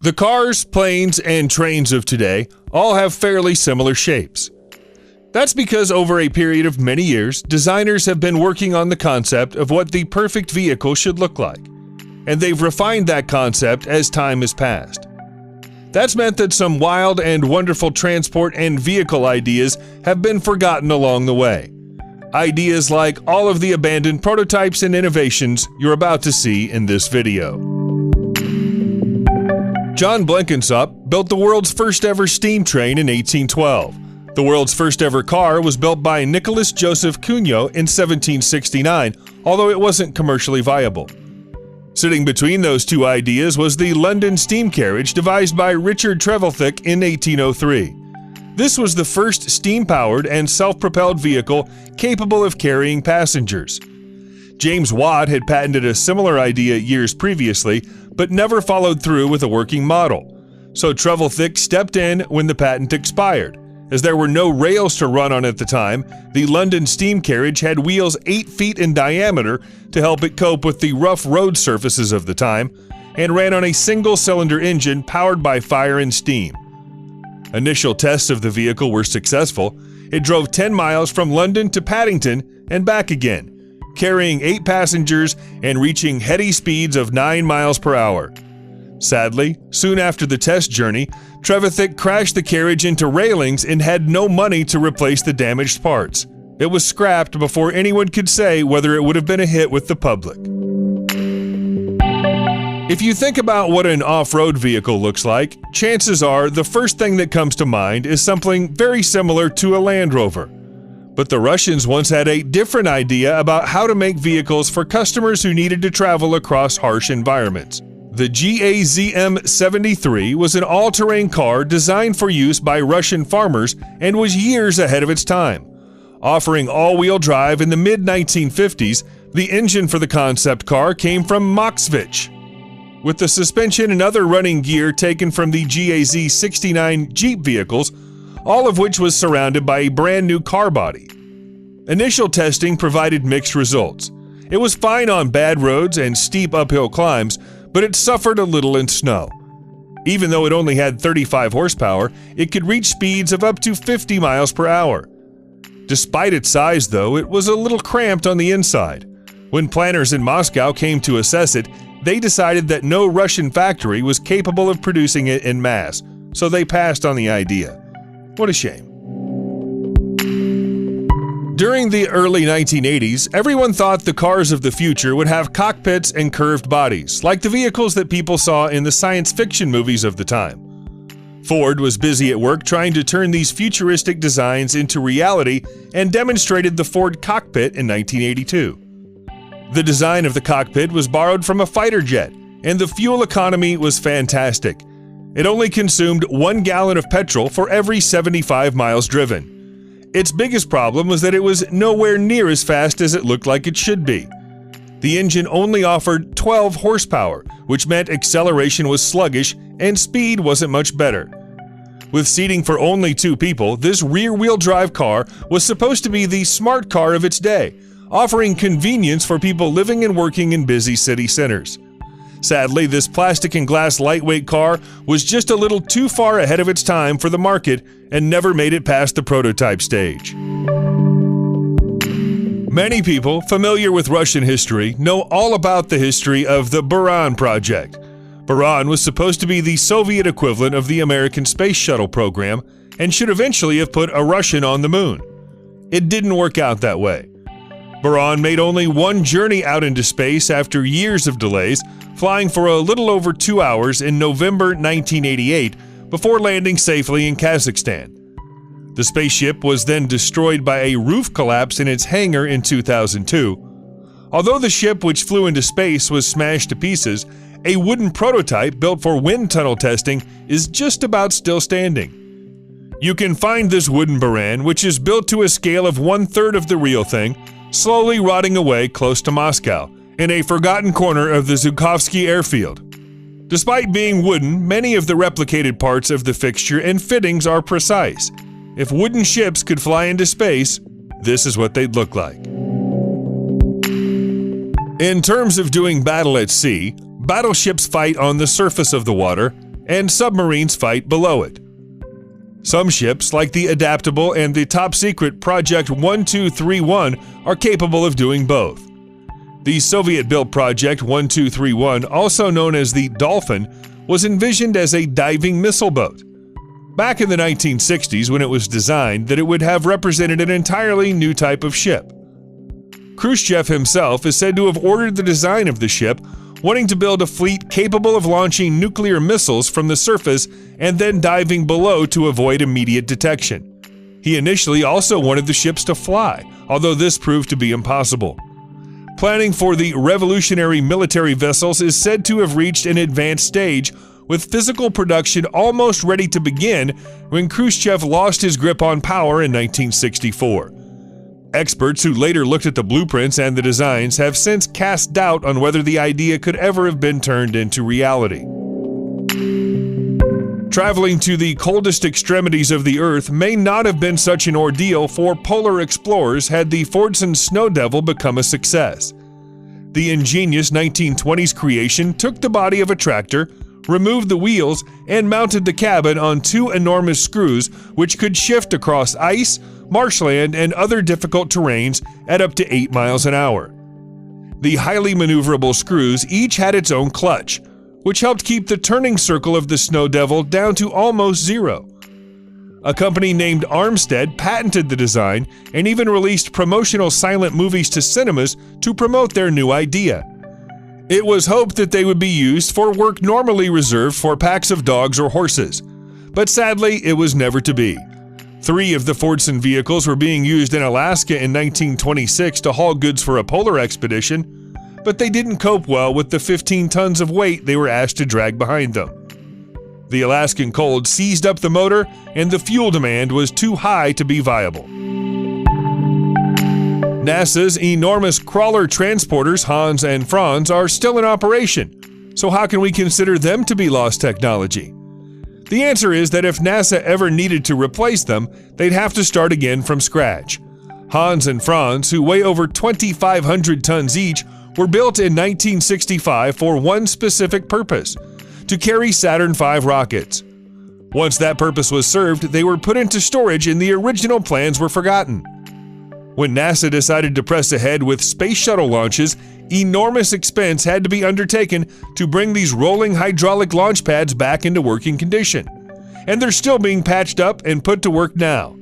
The cars, planes, and trains of today all have fairly similar shapes. That's because over a period of many years, designers have been working on the concept of what the perfect vehicle should look like, and they've refined that concept as time has passed. That's meant that some wild and wonderful transport and vehicle ideas have been forgotten along the way. Ideas like all of the abandoned prototypes and innovations you're about to see in this video. John Blenkinsop built the world's first ever steam train in 1812. The world's first ever car was built by Nicholas Joseph Cugnot in 1769, although it wasn't commercially viable. Sitting between those two ideas was the London steam carriage devised by Richard Trevithick in 1803. This was the first steam-powered and self-propelled vehicle capable of carrying passengers. James Watt had patented a similar idea years previously, but never followed through with a working model. So Trevithick stepped in when the patent expired. As there were no rails to run on at the time, the London steam carriage had wheels 8 feet in diameter to help it cope with the rough road surfaces of the time, and ran on a single-cylinder engine powered by fire and steam. Initial tests of the vehicle were successful. It drove 10 miles from London to Paddington and back again, carrying 8 passengers and reaching heady speeds of 9 miles per hour. Sadly, soon after the test journey, Trevithick crashed the carriage into railings and had no money to replace the damaged parts. It was scrapped before anyone could say whether it would have been a hit with the public. If you think about what an off-road vehicle looks like, chances are the first thing that comes to mind is something very similar to a Land Rover. But the Russians once had a different idea about how to make vehicles for customers who needed to travel across harsh environments. The GAZM-73 was an all-terrain car designed for use by Russian farmers and was years ahead of its time. Offering all-wheel drive in the mid-1950s, the engine for the concept car came from Moskvich, with the suspension and other running gear taken from the GAZ-69 Jeep vehicles, all of which was surrounded by a brand new car body. Initial testing provided mixed results. It was fine on bad roads and steep uphill climbs, but it suffered a little in snow. Even though it only had 35 horsepower, it could reach speeds of up to 50 miles per hour. Despite its size, though, it was a little cramped on the inside. When planners in Moscow came to assess it, they decided that no Russian factory was capable of producing it in mass, so they passed on the idea. What a shame. During the early 1980s, everyone thought the cars of the future would have cockpits and curved bodies, like the vehicles that people saw in the science fiction movies of the time. Ford was busy at work trying to turn these futuristic designs into reality and demonstrated the Ford cockpit in 1982. The design of the cockpit was borrowed from a fighter jet, and the fuel economy was fantastic. It only consumed 1 gallon of petrol for every 75 miles driven. Its biggest problem was that it was nowhere near as fast as it looked like it should be. The engine only offered 12 horsepower, which meant acceleration was sluggish and speed wasn't much better. With seating for only 2 people, this rear-wheel drive car was supposed to be the smart car of its day, offering convenience for people living and working in busy city centers. Sadly, this plastic and glass lightweight car was just a little too far ahead of its time for the market and never made it past the prototype stage. Many people familiar with Russian history know all about the history of the Buran project. Buran was supposed to be the Soviet equivalent of the American space shuttle program and should eventually have put a Russian on the moon. It didn't work out that way. Buran made only one journey out into space after years of delays, flying for a little over 2 hours in November 1988 before landing safely in Kazakhstan. The spaceship was then destroyed by a roof collapse in its hangar in 2002. Although the ship which flew into space was smashed to pieces, a wooden prototype built for wind tunnel testing is just about still standing. You can find this wooden Buran, which is built to a scale of 1/3 of the real thing, slowly rotting away close to Moscow, in a forgotten corner of the Zhukovsky airfield. Despite being wooden, many of the replicated parts of the fixture and fittings are precise. If wooden ships could fly into space, this is what they'd look like. In terms of doing battle at sea, battleships fight on the surface of the water, and submarines fight below it. Some ships, like the adaptable and the top-secret Project 1231, are capable of doing both. The Soviet-built Project 1231, also known as the Dolphin, was envisioned as a diving missile boat. Back in the 1960s, when it was designed, that it would have represented an entirely new type of ship. Khrushchev himself is said to have ordered the design of the ship, wanting to build a fleet capable of launching nuclear missiles from the surface and then diving below to avoid immediate detection. He initially also wanted the ships to fly, although this proved to be impossible. Planning for the revolutionary military vessels is said to have reached an advanced stage, with physical production almost ready to begin when Khrushchev lost his grip on power in 1964. Experts who later looked at the blueprints and the designs have since cast doubt on whether the idea could ever have been turned into reality. Traveling to the coldest extremities of the Earth may not have been such an ordeal for polar explorers had the Fordson Snow Devil become a success. The ingenious 1920s creation took the body of a tractor, removed the wheels, and mounted the cabin on two enormous screws which could shift across ice, marshland, and other difficult terrains at up to 8 miles an hour. The highly maneuverable screws each had its own clutch, which helped keep the turning circle of the Snow Devil down to almost zero. A company named Armstead patented the design and even released promotional silent movies to cinemas to promote their new idea. It was hoped that they would be used for work normally reserved for packs of dogs or horses, but sadly it was never to be. 3 of the Fordson vehicles were being used in Alaska in 1926 to haul goods for a polar expedition, but they didn't cope well with the 15 tons of weight they were asked to drag behind them. The Alaskan cold seized up the motor, and the fuel demand was too high to be viable. NASA's enormous crawler transporters Hans and Franz are still in operation, so how can we consider them to be lost technology? The answer is that if NASA ever needed to replace them, they'd have to start again from scratch. Hans and Franz, who weigh over 2,500 tons each, were built in 1965 for one specific purpose: to carry Saturn V rockets. Once that purpose was served, they were put into storage and the original plans were forgotten. When NASA decided to press ahead with space shuttle launches, enormous expense had to be undertaken to bring these rolling hydraulic launch pads back into working condition. And they're still being patched up and put to work now.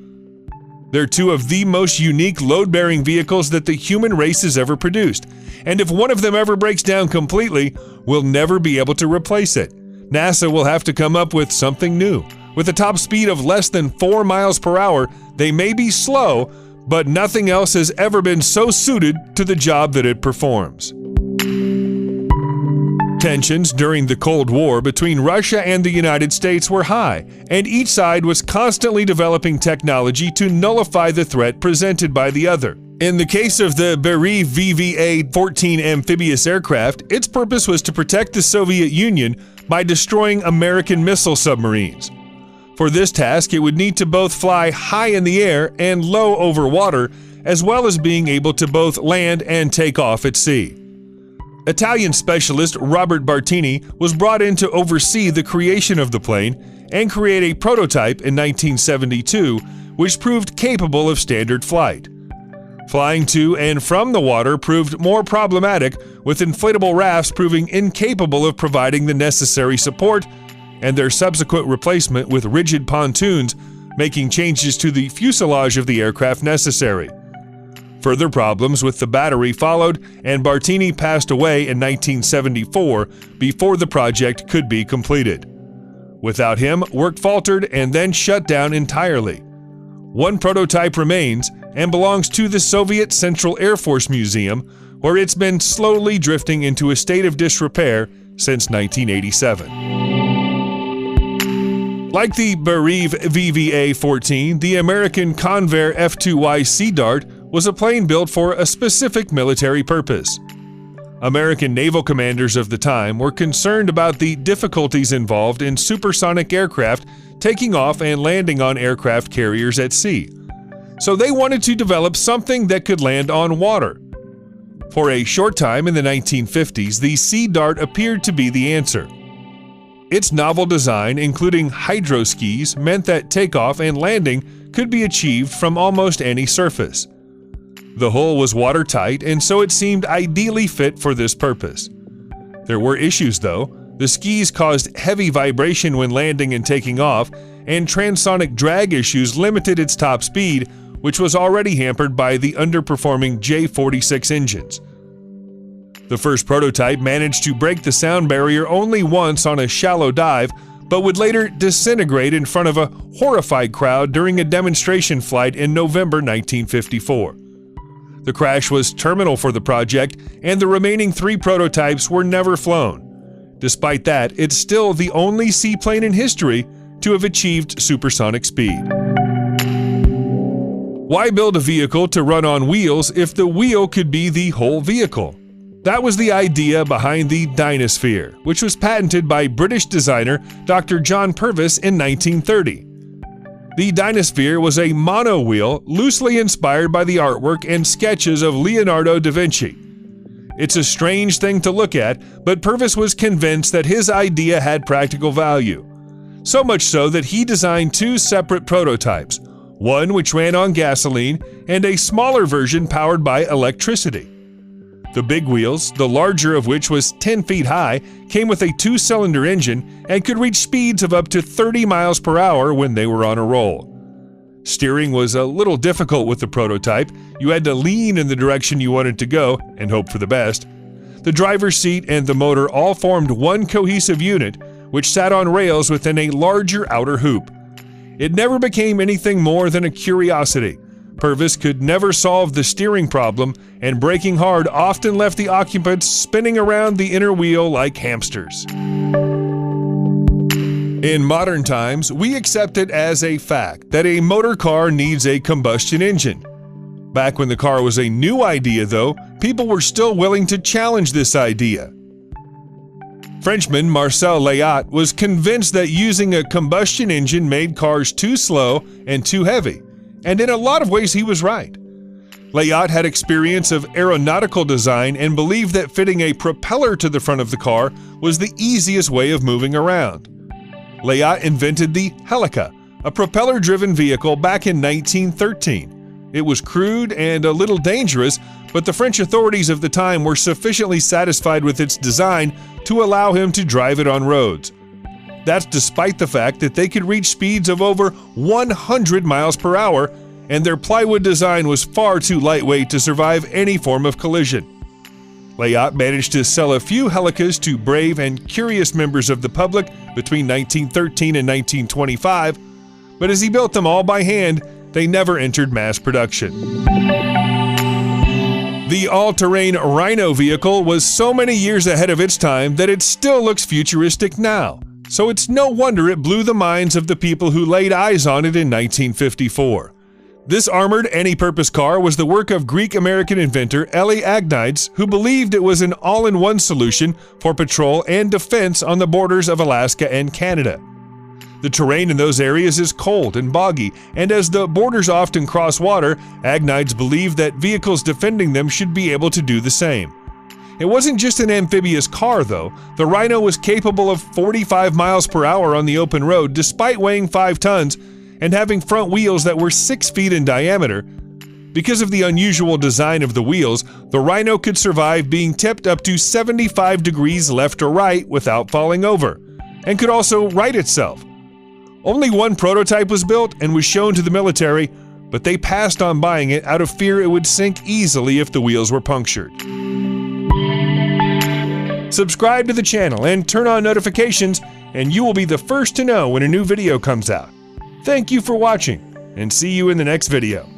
They're 2 of the most unique load-bearing vehicles that the human race has ever produced. And if one of them ever breaks down completely, we'll never be able to replace it. NASA will have to come up with something new. With a top speed of less than 4 miles per hour, they may be slow, but nothing else has ever been so suited to the job that it performs. Tensions during the Cold War between Russia and the United States were high, and each side was constantly developing technology to nullify the threat presented by the other. In the case of the Beriev VVA-14 amphibious aircraft, its purpose was to protect the Soviet Union by destroying American missile submarines. For this task, it would need to both fly high in the air and low over water, as well as being able to both land and take off at sea. Italian specialist Robert Bartini was brought in to oversee the creation of the plane and create a prototype in 1972, which proved capable of standard flight. Flying to and from the water proved more problematic, with inflatable rafts proving incapable of providing the necessary support, and their subsequent replacement with rigid pontoons, making changes to the fuselage of the aircraft necessary. Further problems with the battery followed, and Bartini passed away in 1974 before the project could be completed. Without him, work faltered and then shut down entirely. One prototype remains and belongs to the Soviet Central Air Force Museum, where it's been slowly drifting into a state of disrepair since 1987. Like the Beriev VVA-14, the American Convair F-2Y Sea Dart was a plane built for a specific military purpose. American naval commanders of the time were concerned about the difficulties involved in supersonic aircraft taking off and landing on aircraft carriers at sea. So they wanted to develop something that could land on water. For a short time in the 1950s, the Sea Dart appeared to be the answer. Its novel design, including hydro skis, meant that takeoff and landing could be achieved from almost any surface. The hull was watertight, and so it seemed ideally fit for this purpose. There were issues, though. The skis caused heavy vibration when landing and taking off, and transonic drag issues limited its top speed, which was already hampered by the underperforming J46 engines. The first prototype managed to break the sound barrier only once on a shallow dive, but would later disintegrate in front of a horrified crowd during a demonstration flight in November 1954. The crash was terminal for the project, and the remaining 3 prototypes were never flown. Despite that, it's still the only seaplane in history to have achieved supersonic speed. Why build a vehicle to run on wheels if the wheel could be the whole vehicle? That was the idea behind the Dynasphere, which was patented by British designer Dr. John Purvis in 1930. The Dynasphere was a mono-wheel loosely inspired by the artwork and sketches of Leonardo da Vinci. It's a strange thing to look at, but Purvis was convinced that his idea had practical value. So much so that he designed 2 separate prototypes, one which ran on gasoline and a smaller version powered by electricity. The big wheels, the larger of which was 10 feet high, came with a 2-cylinder engine and could reach speeds of up to 30 miles per hour when they were on a roll. Steering was a little difficult with the prototype. You had to lean in the direction you wanted to go and hope for the best. The driver's seat and the motor all formed one cohesive unit, which sat on rails within a larger outer hoop. It never became anything more than a curiosity. Purvis could never solve the steering problem, and braking hard often left the occupants spinning around the inner wheel like hamsters. In modern times, we accept it as a fact that a motor car needs a combustion engine. Back when the car was a new idea, though, people were still willing to challenge this idea. Frenchman Marcel Layat was convinced that using a combustion engine made cars too slow and too heavy, and in a lot of ways he was right. Layat had experience of aeronautical design and believed that fitting a propeller to the front of the car was the easiest way of moving around. Layat invented the Helica, a propeller-driven vehicle back in 1913. It was crude and a little dangerous, but the French authorities of the time were sufficiently satisfied with its design to allow him to drive it on roads. That's despite the fact that they could reach speeds of over 100 miles per hour, and their plywood design was far too lightweight to survive any form of collision. Layat managed to sell a few Helicas to brave and curious members of the public between 1913 and 1925, but as he built them all by hand, they never entered mass production. The all-terrain Rhino vehicle was so many years ahead of its time that it still looks futuristic now, so it's no wonder it blew the minds of the people who laid eyes on it in 1954. This armored any-purpose car was the work of Greek-American inventor Eli Agnides, who believed it was an all-in-one solution for patrol and defense on the borders of Alaska and Canada. The terrain in those areas is cold and boggy, and as the borders often cross water, Agnides believed that vehicles defending them should be able to do the same. It wasn't just an amphibious car, though. The Rhino was capable of 45 miles per hour on the open road despite weighing 5 tons and having front wheels that were 6 feet in diameter. Because of the unusual design of the wheels, the Rhino could survive being tipped up to 75 degrees left or right without falling over, and could also right itself. Only one prototype was built and was shown to the military, but they passed on buying it out of fear it would sink easily if the wheels were punctured. Subscribe to the channel and turn on notifications, and you will be the first to know when a new video comes out. Thank you for watching, and see you in the next video.